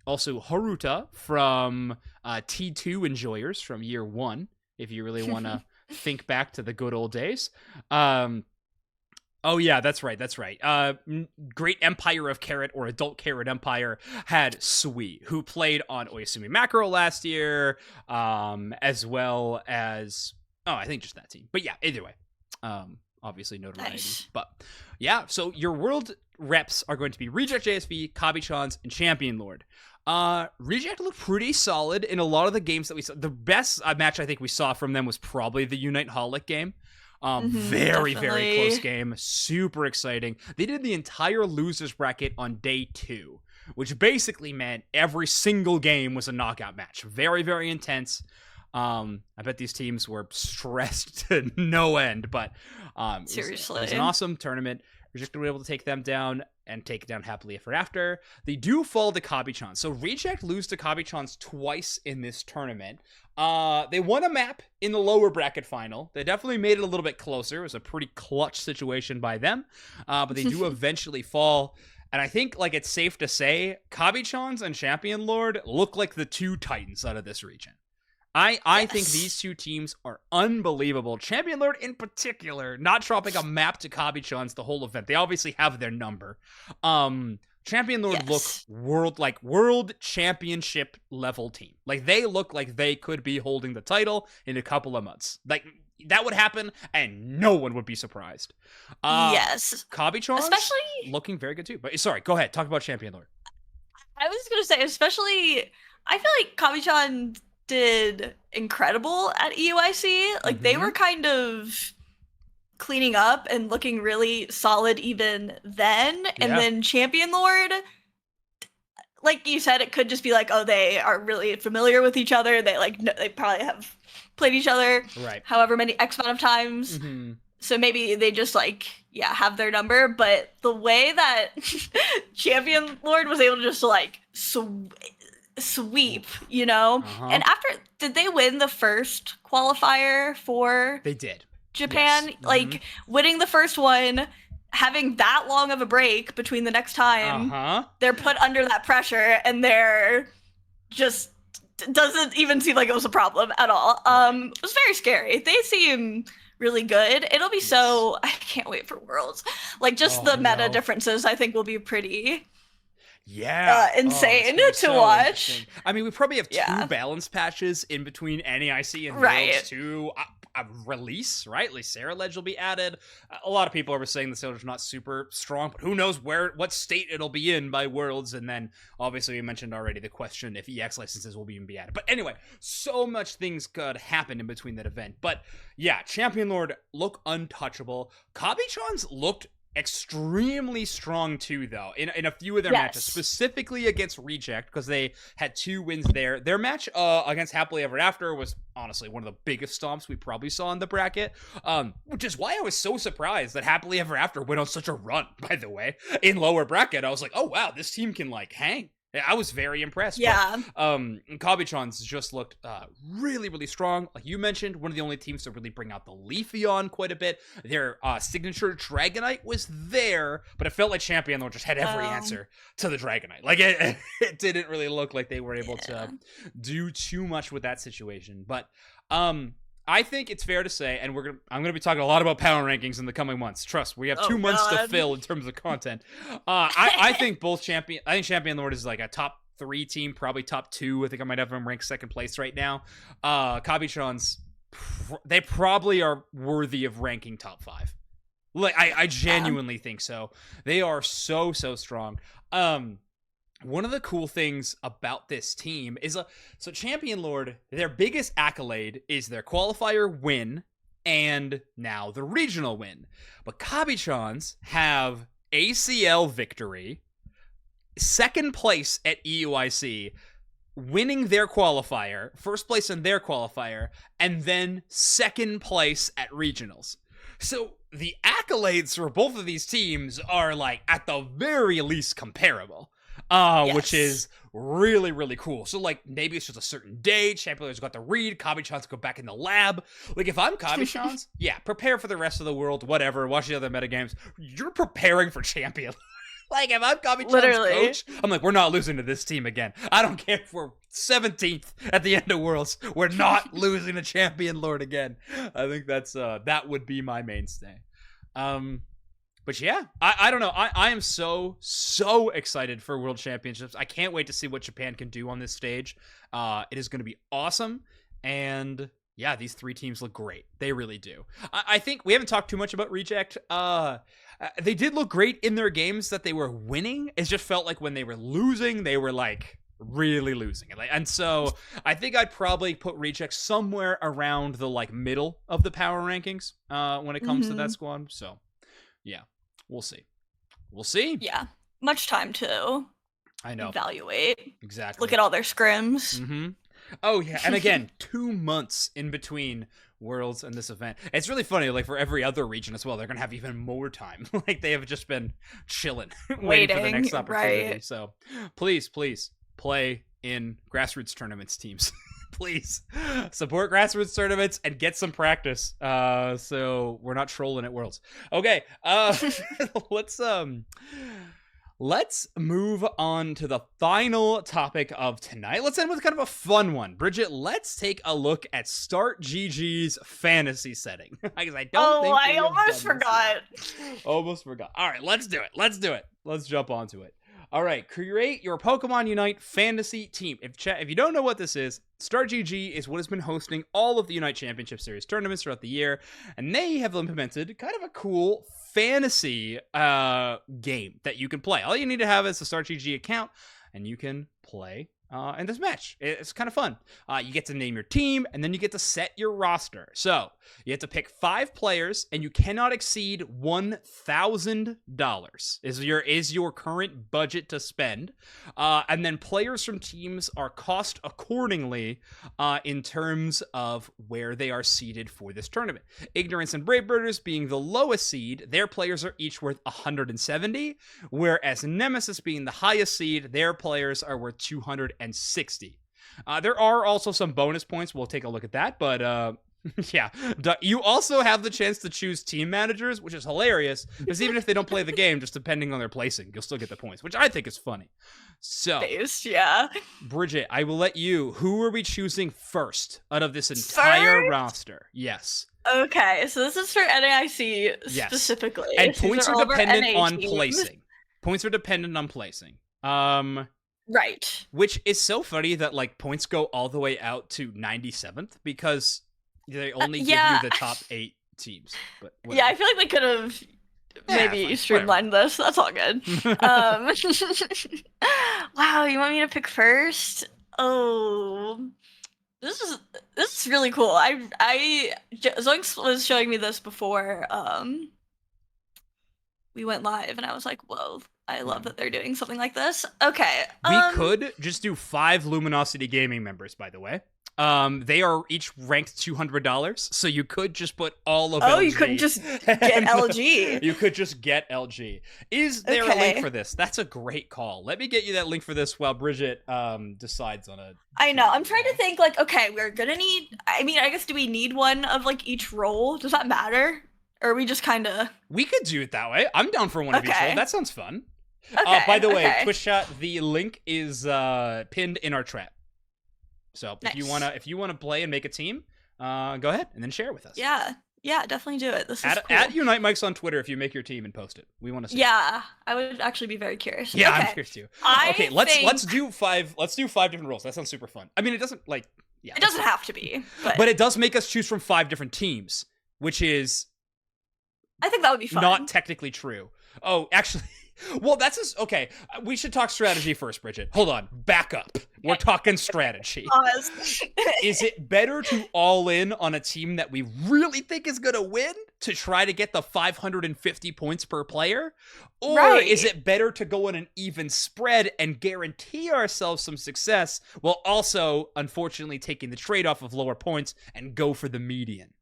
Also, Haruta from T2 Enjoyers from year 1, if you really want to think back to the good old days. Oh, yeah, that's right. Great Empire of Carrot or Adult Carrot Empire had Sui, who played on Oyasumi Macro last year, as well as... Oh, I think just that team. But yeah, either way. obviously notoriety. Nice. But yeah, so your world reps are going to be Reject JSV, Kabi-chans, and Champion Lord. Reject looked pretty solid in a lot of the games that we saw. The best match I think we saw from them was probably the Unite Holic game. Very close game. Super exciting. They did the entire losers bracket on day 2, which basically meant every single game was a knockout match. Very, very intense. I bet these teams were stressed to no end, but Seriously, it was an awesome tournament. Reject were able to take them down and take down Happily Ever After. They do fall to Kabi-chan. So Reject lose to Kabi-chans twice in this tournament. They won a map in the lower bracket final. They definitely made it a little bit closer. It was a pretty clutch situation by them. But they do eventually fall. And I think like it's safe to say Kabi-chans and Champion Lord look like the two titans out of this region. I think these two teams are unbelievable. Champion Lord in particular, not dropping a map to Kabi-chans the whole event. They obviously have their number. Champion Lord look world championship level team. Like they look like they could be holding the title in a couple of months. Like that would happen and no one would be surprised. Yes. Kabi-chans especially looking very good too. But sorry, go ahead. Talk about Champion Lord. I was going to say, especially I feel like Kabi-chan did incredible at EUIC. Like they were kind of cleaning up and looking really solid even then. And then Champion Lord, like you said, it could just be like, oh, they are really familiar with each other. They they probably have played each other however many X amount of times. So maybe they just have their number. But the way that Champion Lord was able to just sweep, you know? And after, did they win the first qualifier for They did. Japan? Yes. Winning the first one, having that long of a break between the next time, they're put under that pressure, and they're just doesn't even seem like it was a problem at all. It was very scary. They seem really good. It'll be so, I can't wait for Worlds. The meta differences I think will be pretty insane to watch. I mean, we probably have 2 balance patches in between NEIC and Worlds 2 release, right? At least Sarah Ledge will be added. A lot of people are saying the Sailor's not super strong, but who knows what state it'll be in by Worlds. And then obviously we mentioned already the question if EX licenses will even be added. But anyway, so much things could happen in between that event. But yeah, Champion Lord look untouchable. Kabi-chans looked extremely strong too, though, in a few of their matches, specifically against Reject, because they had 2 wins there. Their match against Happily Ever After was honestly one of the biggest stomps we probably saw in the bracket, which is why I was so surprised that Happily Ever After went on such a run, by the way, in lower bracket. I was like, oh wow, this team can hang. I was very impressed. But, Kabi-chans just looked really, really strong. Like you mentioned, one of the only teams to really bring out the Leafeon quite a bit. Their signature Dragonite was there, but it felt like Champion Lord just had every answer to the Dragonite. Like it didn't really look like they were able to do too much with that situation. But I think it's fair to say, and I'm gonna be talking a lot about power rankings in the coming months. Trust, we have 2 months to fill in terms of content. I think Champion Lord is like a top 3 team, probably top 2. I think I might have them ranked second place right now. Kabi-chans, they probably are worthy of ranking top 5. Like I genuinely think so. They are so strong. One of the cool things about this team is so Champion Lord, their biggest accolade is their qualifier win and now the regional win. But Kabi-chans have ACL victory, second place at EUIC, winning their qualifier, first place in their qualifier, and then second place at regionals. So the accolades for both of these teams are at the very least comparable. Which is really, really cool. So, maybe it's just a certain day. Champion Lord's got to read. Kabi-chans go back in the lab. If I'm Kabi-chans, prepare for the rest of the world, whatever. Watch the other metagames. You're preparing for Champion. If I'm Kabi-chan's coach, I'm we're not losing to this team again. I don't care if we're 17th at the end of Worlds. We're not losing to Champion Lord again. I think that would be my mainstay. But yeah, I don't know. I am so excited for World Championships. I can't wait to see what Japan can do on this stage. It is going to be awesome. And Yeah, these 3 teams look great. They really do. I think we haven't talked too much about Reject. They did look great in their games that they were winning. It just felt like when they were losing, they were like really losing it. And so I think I'd probably put Reject somewhere around the like middle of the power rankings when it comes to that squad. So yeah, we'll see. We'll see. Yeah, much time to evaluate. Exactly. Look at all their scrims. Oh yeah, and again, 2 months in between Worlds and this event. It's really funny, like for every other region as well, they're gonna have even more time. Like they have just been chilling, waiting for the next opportunity. Right. So please play in grassroots tournaments, teams. Please support grassroots tournaments and get some practice. So we're not trolling at Worlds. Okay, Let's move on to the final topic of tonight. Let's end with kind of a fun one. Bridget, let's take a look at Start GG's fantasy setting. Because I almost forgot. Almost forgot. All right, let's do it. Let's jump onto it. All right, create your Pokemon Unite fantasy team. If you don't know what this is, Start GG is what has been hosting all of the Unite Championship Series tournaments throughout the year, and they have implemented kind of a cool fantasy game that you can play. All you need to have is a Start GG account, and you can play in this match. It's kind of fun. You get to name your team, and then you get to set your roster. So you have to pick 5 players, and you cannot exceed $1,000 is your current budget to spend. And then players from teams are cost accordingly in terms of where they are seeded for this tournament. Ignorance and Brave Birders being the lowest seed, their players are each worth 170, whereas Nemesis being the highest seed, their players are worth 260. There are also some bonus points. We'll take a look at that, but yeah. You also have the chance to choose team managers, which is hilarious, because even if they don't play the game, just depending on their placing, you'll still get the points, which I think is funny. So, yeah. Bridget, I will let you. Who are we choosing first out of this entire roster? Yes. Okay, so this is for NAIC specifically. And points are dependent on placing. Points are dependent on placing. Right. Which is so funny that like points go all the way out to 97th because they only give you the top 8 teams. But yeah, I feel like they could have maybe streamlined this. That's all good. Wow, you want me to pick first? Oh, this is really cool. Zoinks was showing me this before we went live, and I was like, whoa. I love that they're doing something like this. Okay. We could just do 5 Luminosity Gaming members, by the way. They are each ranked $200, so you could just put all of LG. Oh, you could just get LG. You could just get LG. Is there a link for this? That's a great call. Let me get you that link for this while Bridget decides on it. I know. I'm trying to think, like, okay, we're gonna need... I mean, I guess, do we need one of, like, each role? Does that matter? Or are we just kind of... We could do it that way. I'm down for one of each role. That sounds fun. Okay, by the way, Twitch chat, the link is pinned in our chat. So if you wanna play and make a team, go ahead and then share it with us. Yeah, definitely do it. This is cool. At Unite Mics on Twitter if you make your team and post it. We want to see. Yeah, I would actually be very curious. Yeah, okay. I'm curious too. Let's do 5. Let's do 5 different roles. That sounds super fun. I mean, it doesn't it doesn't have to be, but it does make us choose from 5 different teams, which is I think that would be fun. Not technically true. Oh, actually. Well, that's just, okay. We should talk strategy first, Bridget. Hold on. Back up. We're talking strategy. Is it better to all in on a team that we really think is going to win to try to get the 550 points per player? Or is it better to go on an even spread and guarantee ourselves some success while also, unfortunately, taking the trade-off of lower points and go for the median?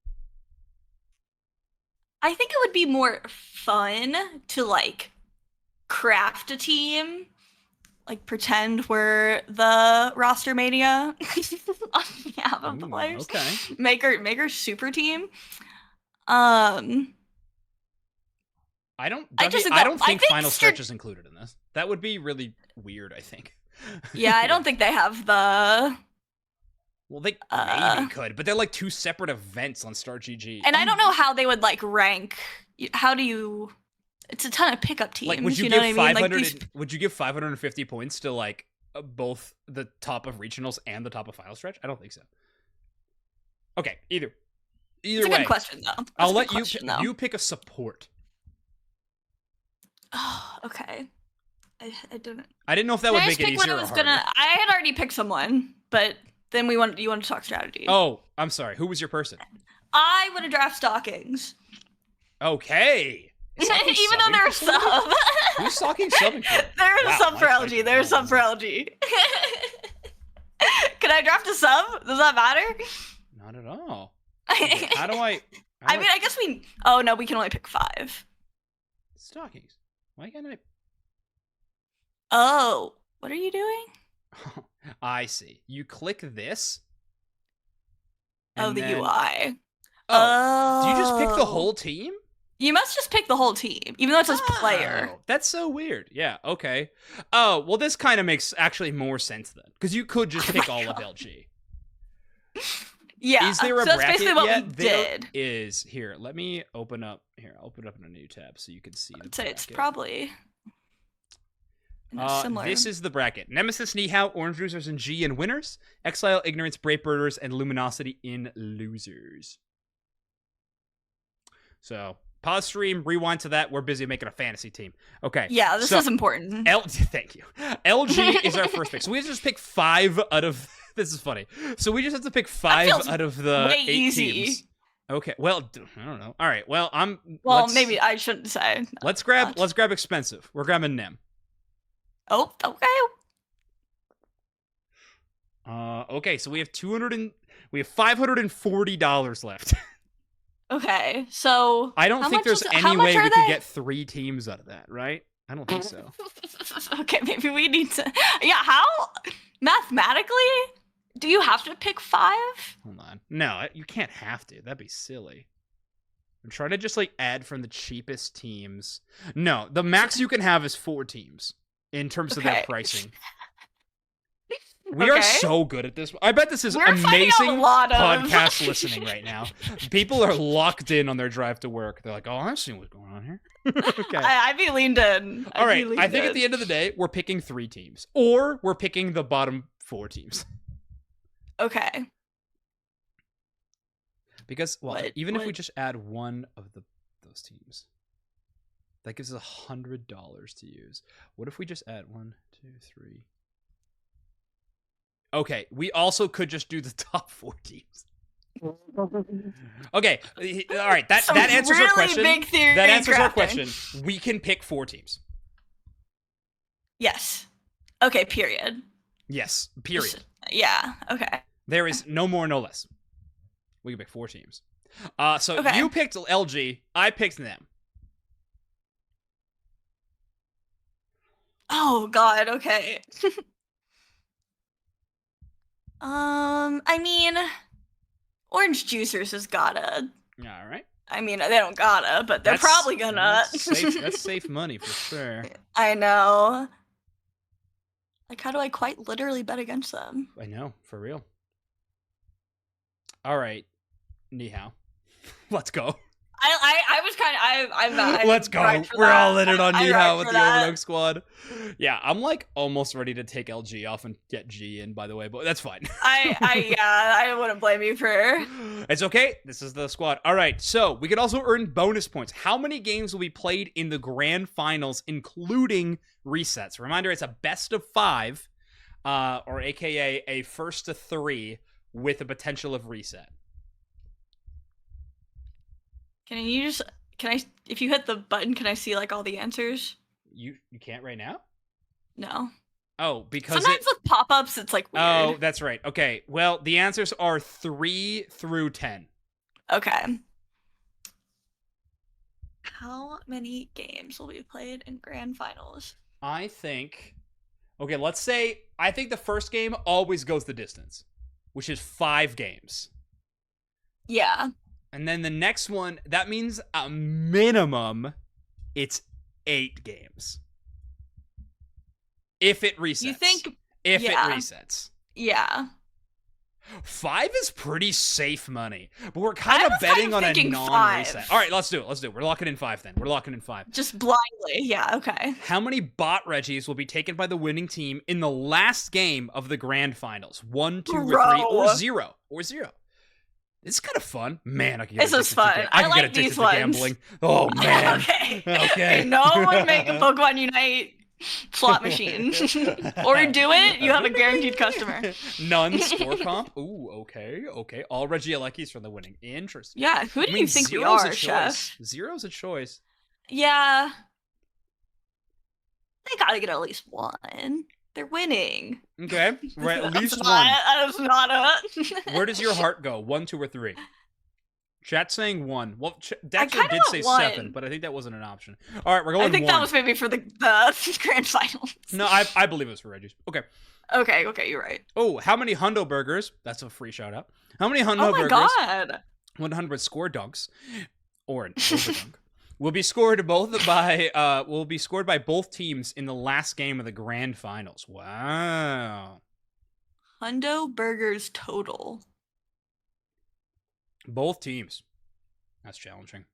I think it would be more fun to, like, craft a team, like pretend we're the roster mania on behalf of the players. Okay. Make our super team. I don't think final stretch is included in this. That would be really weird, I think. Yeah, I don't think they have the... Well, they maybe could, but they're like 2 separate events on Start GG. And I don't know how they would like rank. How do you... It's a ton of pickup teams. Like, would you give 500? Would you give 550 points to like both the top of regionals and the top of final stretch? I don't think so. Okay, either It's a way. good question, though. I'll let you pick a support. Oh, okay. I didn't. I didn't know if that would make it easier or harder. I had already picked someone, but then you want to talk strategy. Oh, I'm sorry. Who was your person? I want to draft stockings. Okay. Even though there are some. Who's stocking subbing for? There are some for LG. There are some for LG. Can I draft a sub? Does that matter? Not at all. Okay, how do I... I mean, I guess we... Oh, no, we can only pick 5. Stockings. Why can't I... Oh, what are you doing? I see. You click this. Oh, the UI. Oh. Do you just pick the whole team? You must just pick the whole team, even though it says player. That's so weird. Yeah, okay. Oh, well, this kind of makes actually more sense then. Because you could just pick all of LG. Yeah. Is there a so bracket that's basically what yet? we did. Is here. Let me open up. Here, I'll open up in a new tab so you can see. I'd say it's probably similar. This is the bracket: Nemesis, Nihao, Orange Losers in G in winners, Exile, Ignorance, Brave Birders, and Luminosity in losers. So pause stream, rewind to that. We're busy making a fantasy team. Okay. Yeah, this is important. Thank you. LG is our first pick. So we just pick 5 out of. This is funny. So we just have to pick 5 out of the 8 teams. Okay. Well, I don't know. All right. Well, maybe I shouldn't say. Let's grab expensive. We're grabbing Nem. Oh, okay. Okay. So we have $540 left. Okay. So I don't think there's any way we could get 3 teams out of that, right? I don't think so. Okay, maybe we need to. Yeah. How mathematically? Do you have to pick 5? Hold on. No, you can't have to. That'd be silly. I'm trying to just like add from the cheapest teams. No, the max you can have is 4 teams in terms of their pricing. We are so good at this. I bet this is amazing podcast listening right now. People are locked in on their drive to work. They're like, oh, I see what's going on here. Okay. I'd be leaned in. All right. I think at the end of the day, we're picking 3 teams. Or we're picking the bottom 4 teams. Okay. Because, well, even if we just add one of those teams, that gives us $100 to use. What if we just add 1, 2, 3? Okay, we also could just do the top 4 teams. Okay, all right, that answers our question. That answers our question. We can pick 4 teams. Yes. Okay, period. Yes, period. Yeah, okay. There is no more, no less. We can pick 4 teams. So you picked LG, I picked them. Oh, God, okay. I mean, Orange Juicers has gotta. All right. I mean, they don't gotta, but they're probably gonna. That's safe money for sure. I know. Like, how do I quite literally bet against them? I know, for real. All right, Nihao. Let's go. I was kind of I'm not. Let's go. We're all in it on Nihao with the Overdunk squad. Yeah, I'm like almost ready to take LG off and get G in, by the way, but that's fine. I wouldn't blame you for. It's okay. This is the squad. All right, so we can also earn bonus points. How many games will be played in the grand finals, including resets? Reminder: it's a best of 5, or AKA a first to 3 with a potential of reset. Can I, if you hit the button, can I see like all the answers? You can't right now? No. Oh, because sometimes with pop-ups, it's like weird. Oh, that's right. Okay. Well, the answers are 3 through 10. Okay. How many games will be played in grand finals? I think, okay, let's say, I think the first game always goes the distance, which is 5 games. Yeah. And then the next one, that means a minimum, it's 8 games. If it resets. You think? If it resets. Yeah. 5 is pretty safe money, but we're kind of betting on a non-reset. 5. All right, let's do it. We're locking in 5 then. We're locking in 5. Just blindly. Yeah, okay. How many bot Reggies will be taken by the winning team in the last game of the grand finals? 1, 2, or 3, or 0? Or 0. It's kind of fun. Man, I can get This is addicted fun. to I can like get addicted these to ones. gambling. Oh, man. Okay. Okay. No one make a Pokemon Unite slot machine. Or do it, you have a guaranteed customer. None score comp. Ooh, okay. All Regielekis from the winning. Interesting. Yeah, who do you think we Zero's are, a Chef? choice. Zero's a choice. Yeah. They gotta get at least one. They're winning. Okay, right, at least one. That is not a... Where does your heart go? 1, 2, or 3? Chat's saying 1. Well, Dexter did say want 7, one. but I think that wasn't an option. All right, we're going 1. I think that was maybe for the grand finals. No, I believe it was for Reggie's. Okay. Okay, you're right. Oh, how many Hundo Burgers? That's a free shout out. How many Hundo Burgers? Oh my god. 100 score dunks, or an overdunk, will be scored by both teams in the last game of the grand finals. Wow. Hundo Burgers total. Both teams. That's challenging.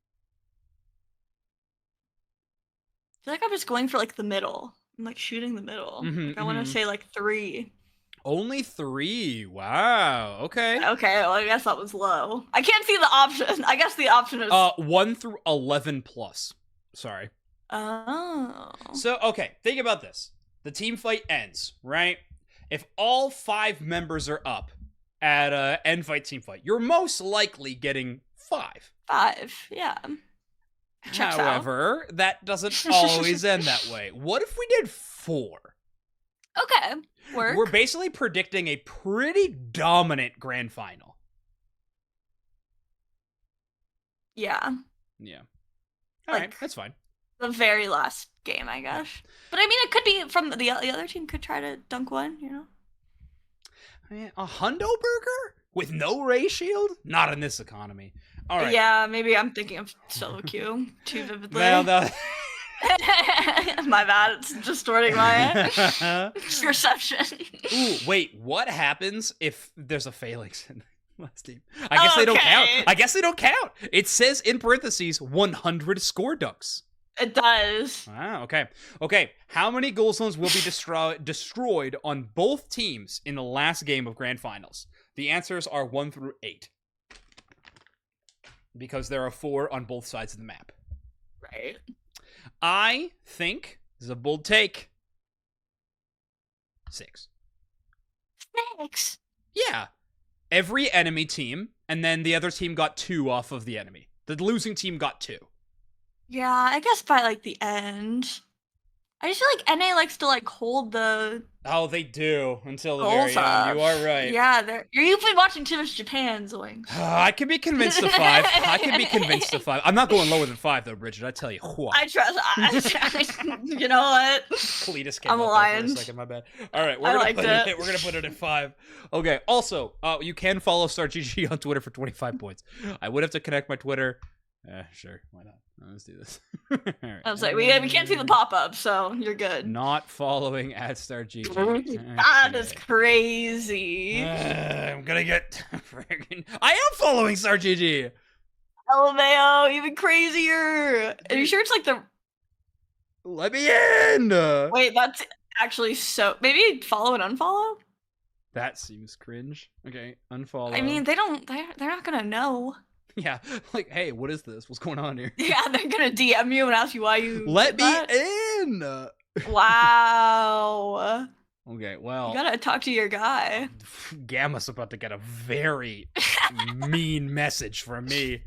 I feel like I'm just going for like the middle. I'm like shooting the middle. I want to say like 3. Only 3. Wow. Okay. Okay, well I guess that was low. I can't see the option. I guess the option is 1 through 11 plus. Sorry. Oh. So, okay, think about this. The team fight ends, right? If all 5 members are up at end fight team fight, you're most likely getting 5. 5, yeah. Checks However, that doesn't always end that way. What if we did 4? Okay, work. We're basically predicting a pretty dominant grand final. Yeah. Yeah. All right, Like, that's fine. The very last game, I guess. But I mean, it could be from the other team could try to dunk one, you know? I mean, a Hundo Burger with no ray shield? Not in this economy. All right. Yeah, maybe I'm thinking of Solo Q too vividly. Well, My bad, it's distorting my perception. Ooh, wait, what happens if there's a phalanx in the last team? I guess they don't count. I guess they don't count. It says in parentheses 100 score dunks. It does. Wow, okay. Okay, how many goal zones will be destroyed on both teams in the last game of grand finals? The answers are 1 through 8. Because there are 4 on both sides of the map. Right. I think, this is a bold take, 6. 6? Yeah. Every enemy team, and then the other team got 2 off of the enemy. The losing team got 2. Yeah, I guess by like the end. I just feel like NA likes to like hold the Oh, they do until the goals very up. end. You are right. Yeah, you've been watching too much Japan, Zoinks. I could be convinced of 5. I could be convinced of 5. I'm not going lower than 5 though, Bridget. I tell you what. I trust. You know what? Cletus came I'm up there aligned. for a second. My bad. All right, we're gonna put it at 5. Okay. Also, you can follow StarGG on Twitter for 25 points. I would have to connect my Twitter. Sure, why not? Let's do this. All right. I was like, we can't see the pop-up, so you're good. Not following at StarGG. That is crazy. I'm gonna get friggin'. I am following StarGG. LMAO, even crazier. Are you sure it's like the? Let me in. Wait, that's actually so. Maybe follow and unfollow. That seems cringe. Okay, unfollow. I mean, they don't. They're not gonna know. Yeah, like, hey, what is this? What's going on here? Yeah, they're gonna DM you and ask you why you. Let me in. Wow. Okay, well. You gotta talk to your guy. Gamma's about to get a very mean message from me.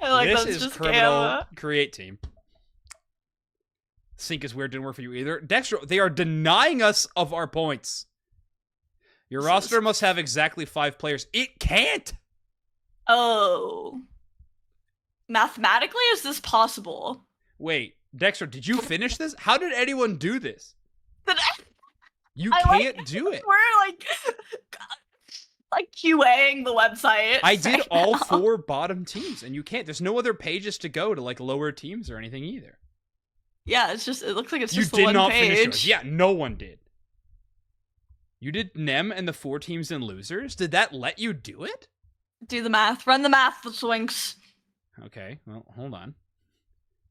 I like this that's is just criminal. Gamma. Create team. Sync is weird. Didn't work for you either. Dexter, they are denying us of our points. Your roster must have exactly 5 players. It can't. Oh. Mathematically, is this possible? Wait, Dexter, did you finish this? How did anyone do this? You I can't do it. We're like QAing the website. I did all 4 bottom teams, and you can't. There's no other pages to go to like lower teams or anything either. Yeah, it's just. It looks like it's just You the did one not page. finish yours. Yeah, no one did. You did Nem and the 4 teams and losers? Did that let you do it? Do the math. Run the math, the Zoinks. Okay, well, hold on.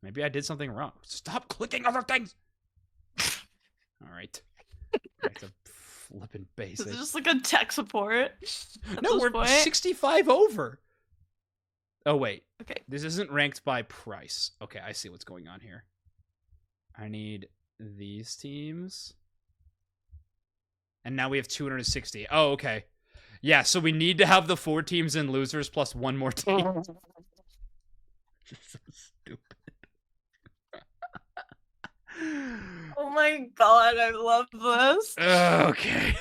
Maybe I did something wrong. Stop clicking other things! Alright. Back to flippin' basics. Is it just like a tech support? No, we're 65 over. Oh, wait. Okay. This isn't ranked by price. Okay, I see what's going on here. I need these teams. And now we have 260. Oh, okay. Yeah, so we need to have the 4 teams and losers plus 1 more team. So stupid. Oh my god, I love this. Okay.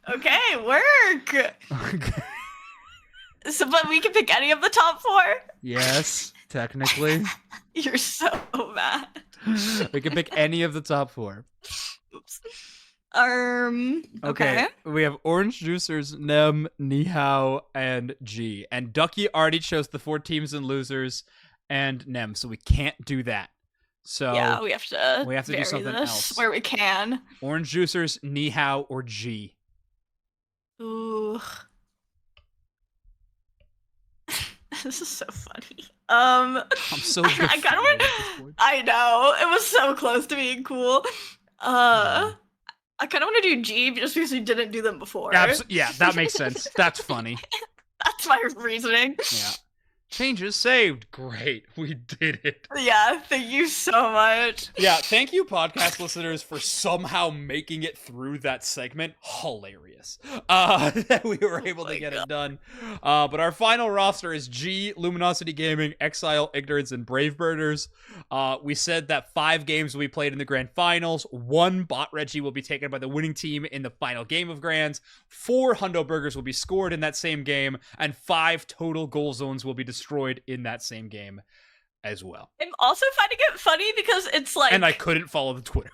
Okay, work. Okay. So, but we can pick any of the top 4? Yes, technically. You're so mad. We can pick any of the top 4. Oops. Okay. We have Orange Juicers, Nem, Nihao, and G. And Ducky already chose the 4 teams and losers and Nem, so we can't do that. So yeah, we have to do something else where we can. Orange Juicers, Nihao, or G. Ooh. This is so funny. I'm so I kind of want. I know it was so close to being cool. I kind of want to do G just because we didn't do them before. Yeah, that makes sense. That's funny. That's my reasoning. Yeah. Changes saved. Great. We did it. Yeah, thank you so much. Yeah, thank you, podcast listeners, for somehow making it through that segment. Hilarious. That we were able to get it done. But our final roster is G, Luminosity Gaming, Exile, Ignorance, and Brave Birders. We said that 5 games will be played in the grand finals. 1 bot Reggie will be taken by the winning team in the final game of grands. 4 Hundo Burgers will be scored in that same game. And 5 total goal zones will be destroyed in that same game as well. I'm also finding it funny because it's like... And I couldn't follow the Twitter.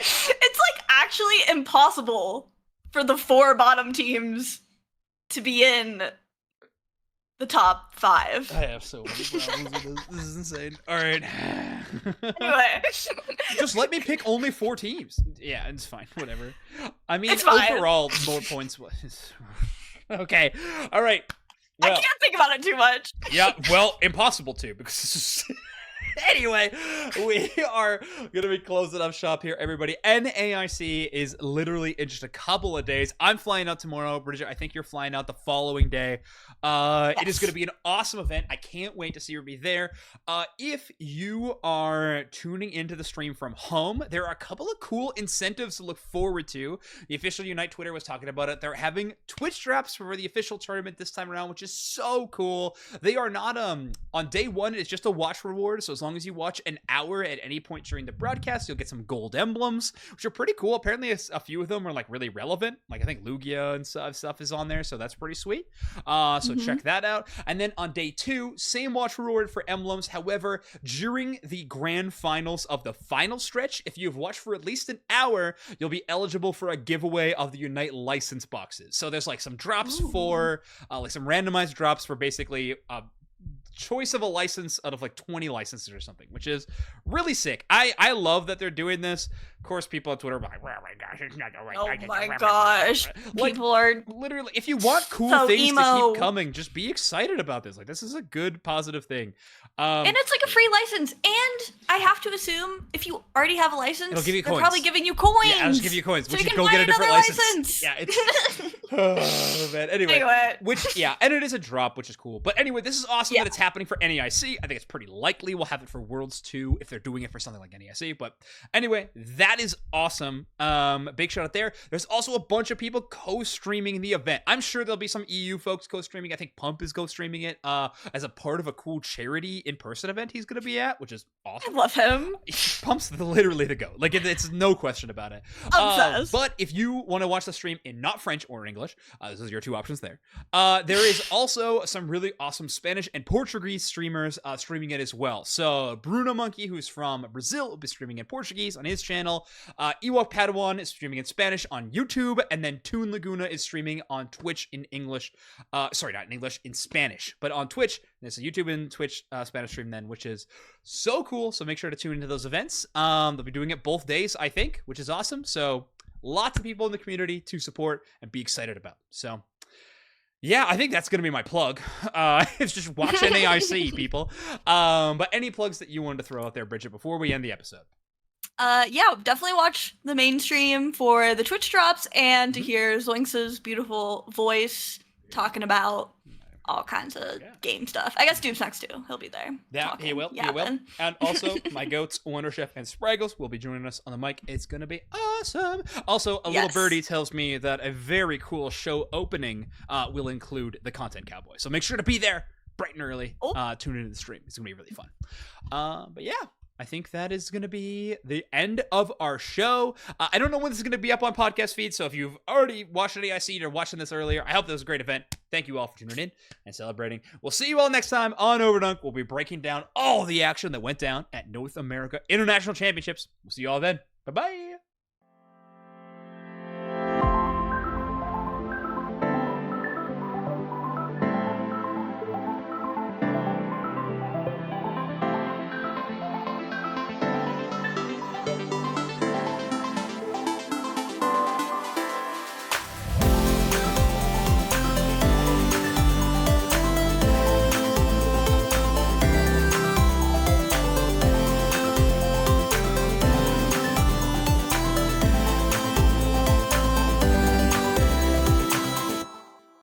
It's like actually impossible for the 4 bottom teams to be in the top 5. I have so many problems with this. This is insane. All right. Anyway. Just let me pick only 4 teams. Yeah, it's fine. Whatever. I mean, it's fine. Overall, more points was... Okay. All right. Well, I can't think about it too much. Yeah, well, impossible to, because... Anyway, we are going to be closing up shop here, everybody. NAIC is literally in just a couple of days. I'm flying out tomorrow. Bridget, I think you're flying out the following day. Yes. It is going to be an awesome event. I can't wait to see you be there. If you are tuning into the stream from home, there are a couple of cool incentives to look forward to. The official Unite Twitter was talking about it. They're having Twitch drops for the official tournament this time around, which is so cool. They are not, on day 1, it's just a watch reward. So as long as you watch an hour at any point during the broadcast, you'll get some gold emblems, which are pretty cool. Apparently a few of them are like really relevant. Like I think Lugia and stuff is on there, so that's pretty sweet. So check that out. And then on day 2, same watch reward for emblems. However, during the grand finals of the final stretch, if you've watched for at least an hour, you'll be eligible for a giveaway of the Unite license boxes. So there's like some drops for like some randomized drops for basically choice of a license out of like 20 licenses or something, which is really sick. I love that they're doing this. Of course, people on Twitter are like, oh my gosh, it's not the right. Oh my gosh. Like, people are literally, if you want cool so things emo. to keep coming, just be excited about this. Like, this is a good, positive thing. And it's like a free license. And I have to assume if you already have a license, it'll give you they're coins. probably giving you coins. Yeah, I'll just give you coins. So We you should can go get a different license. license. Yeah, it's oh man. Anyway, which and it is a drop, which is cool. But anyway, this is awesome that it's happening for NAIC. I think it's pretty likely we'll have it for Worlds too if they're doing it for something like NAIC. But anyway, that is awesome. Big shout out there. There's also a bunch of people co-streaming the event. I'm sure there'll be some EU folks co-streaming. I think Pump is co-streaming it as a part of a cool charity in-person event he's gonna be at, which is awesome. I love him. Pump's literally the GOAT. Like it's no question about it. Obsessed. But if you want to watch the stream in not French or English, those are your 2 options there. There is also some really awesome Spanish and Portuguese streamers streaming it as well. So Bruno Monkey, who's from Brazil, will be streaming in Portuguese on his channel. Ewok Padawan is streaming in Spanish on YouTube, and then Toon Laguna is streaming on Twitch in English. Sorry, not in English, in Spanish, but on Twitch. There's a YouTube and Twitch Spanish stream then, which is so cool. So make sure to tune into those events. They'll be doing it both days, I think, which is awesome. So lots of people in the community to support and be excited about. So yeah, I think that's going to be my plug. It's just watch NAIC, people. But any plugs that you wanted to throw out there, Bridget, before we end the episode? Yeah, definitely watch the main stream for the Twitch drops and to hear Zoinks' beautiful voice talking about all kinds of game stuff. I guess Doomsnacks too. He'll be there. Yeah, talking, he will. And also, my goats, Wonder Chef and Spraggles, will be joining us on the mic. It's going to be awesome. Also, a little birdie tells me that a very cool show opening will include the Content Cowboy. So make sure to be there bright and early. Tune into the stream. It's going to be really fun. But yeah. I think that is going to be the end of our show. I don't know when this is going to be up on podcast feed, so if you've already watched any IC or watching this earlier, I hope this was a great event. Thank you all for tuning in and celebrating. We'll see you all next time on Overdunk. We'll be breaking down all the action that went down at North America International Championships. We'll see you all then. Bye-bye.